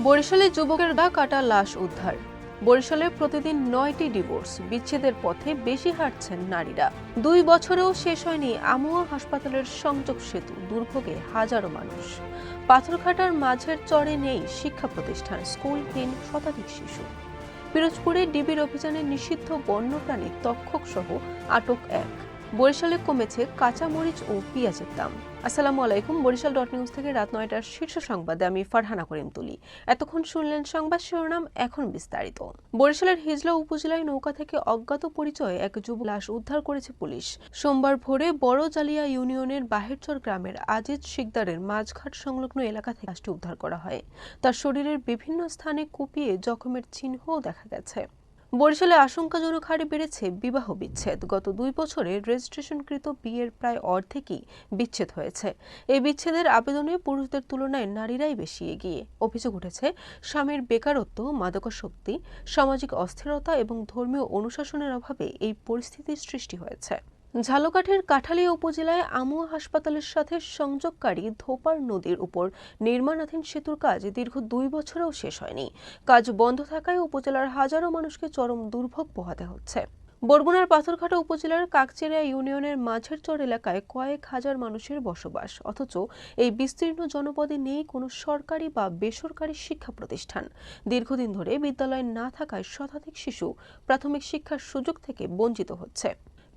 বরিশালে যুবকের গা কাটা লাশ উদ্ধার। বরিশালে প্রতিদিন 9টি ডিভোর্স, বিচ্ছেদের পথে বেশি হাঁটছেন নারীরা। 2 বছরেও শেষ হয়নি আমুয়া হাসপাতালের সংযোগ সেতু, দুর্ভোগে হাজারো মানুষ। পাথরঘাটার মাঝের চরে নেই শিক্ষা প্রতিষ্ঠান, স্কুলহীন শতাধিক শিশু। পিরোজপুরে ডিবির অভিযানে নিষিদ্ধ বন্যপ্রাণী তক্ষক সহ আটক 1। বরিশালে কমেছে কাঁচামরিচ ও পেঁয়াজের দাম। আসসালামু আলাইকুম। বরিশাল.নিউজ থেকে রাত 9টার শীর্ষ সংবাদে আমি ফারহানা করিম তুলি। এতক্ষণ শুনলেন সংবাদ শিরোনাম, এখন বিস্তারিত। বরিশালের হিজলা উপজেলায় নৌকা থেকে অজ্ঞাত পরিচয়ে এক যুবক লাশ উদ্ধার করেছে পুলিশ। সোমবার ভোরে বড় জালিয়া ইউনিয়নের বাহেরচর গ্রামের আজিজ শিকদারের মাঝঘাট সংলগ্ন এলাকা থেকে লাশটি উদ্ধার করা হয়। তার শরীরের বিভিন্ন স্থানে কুপিয়ে জখমের চিহ্নও দেখা গেছে। বরিশালে আশঙ্কাজনক হারে বেড়েছে বিবাহ বিচ্ছেদ। গত 2 বছরে রেজিস্ট্রেশনকৃত বিয়ের প্রায় অর্ধেকই বিচ্ছেদ হয়েছে। এই বিচ্ছেদের আবেদনে পুরুষদের তুলনায় নারীরাই বেশি এগিয়ে। অভিযোগ উঠেছে স্বামীর বেকারত্ব, মাদকাসক্তি, সামাজিক অস্থিরতা এবং ধর্মীয় অনুশাসনের অভাবে এই পরিস্থিতির সৃষ্টি হয়েছে। ঝালকাঠির কাঠালিয়া উপজেলায় আমুয়া হাসপাতালের সাথে সংযোগকারী ধোপার নদীর উপর নির্মাণাধীন সেতুর কাজ দীর্ঘ 2 বছরেও শেষ হয়নি। কাজ বন্ধ থাকায় উপজেলার হাজারো মানুষকে চরম দুর্ভোগ পোহাতে হচ্ছে। বরগুনার পাথরঘাটা উপজেলার কাকচেরিয়া ইউনিয়নের মাঝের চর এলাকায় কয়েক হাজার মানুষের বসবাস, অথচ এই বিস্তীর্ণ জনপদে নেই কোনো সরকারি বা বেসরকারি শিক্ষা প্রতিষ্ঠান। দীর্ঘদিন ধরে বিদ্যালয় না থাকায় শতাধিক শিশু প্রাথমিক শিক্ষার সুযোগ থেকে বঞ্চিত হচ্ছে।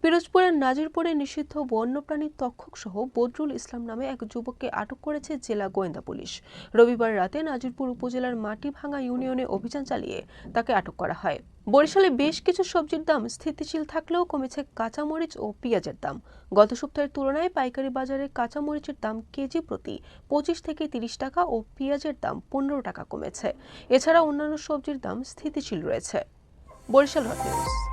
পিরোজপুরের নাজিরপুরে নিষিদ্ধ বন্যপ্রাণী তক্ষক সহ বদরুল ইসলাম নামে এক যুবককে আটক করেছে জেলা গোয়েন্দা পুলিশ। রবিবার রাতে নাজিরপুর উপজেলার মাটিভাঙ্গা ইউনিয়নে অভিযান চালিয়ে তাকে আটক করা হয়। বরিশালে বেশ কিছু সবজির দাম স্থিতিশীল থাকলেও কমেছে কাঁচামরিচ ও পেঁয়াজের দাম। গত সপ্তাহের তুলনায় পাইকারি বাজারে কাঁচামরিচের দাম কেজি প্রতি 25 থেকে 30 টাকা ও পেঁয়াজের দাম 15 টাকা কমেছে। এছাড়া অন্যান্য সবজির দাম স্থিতিশীল রয়েছে। বরিশাল নিউজ।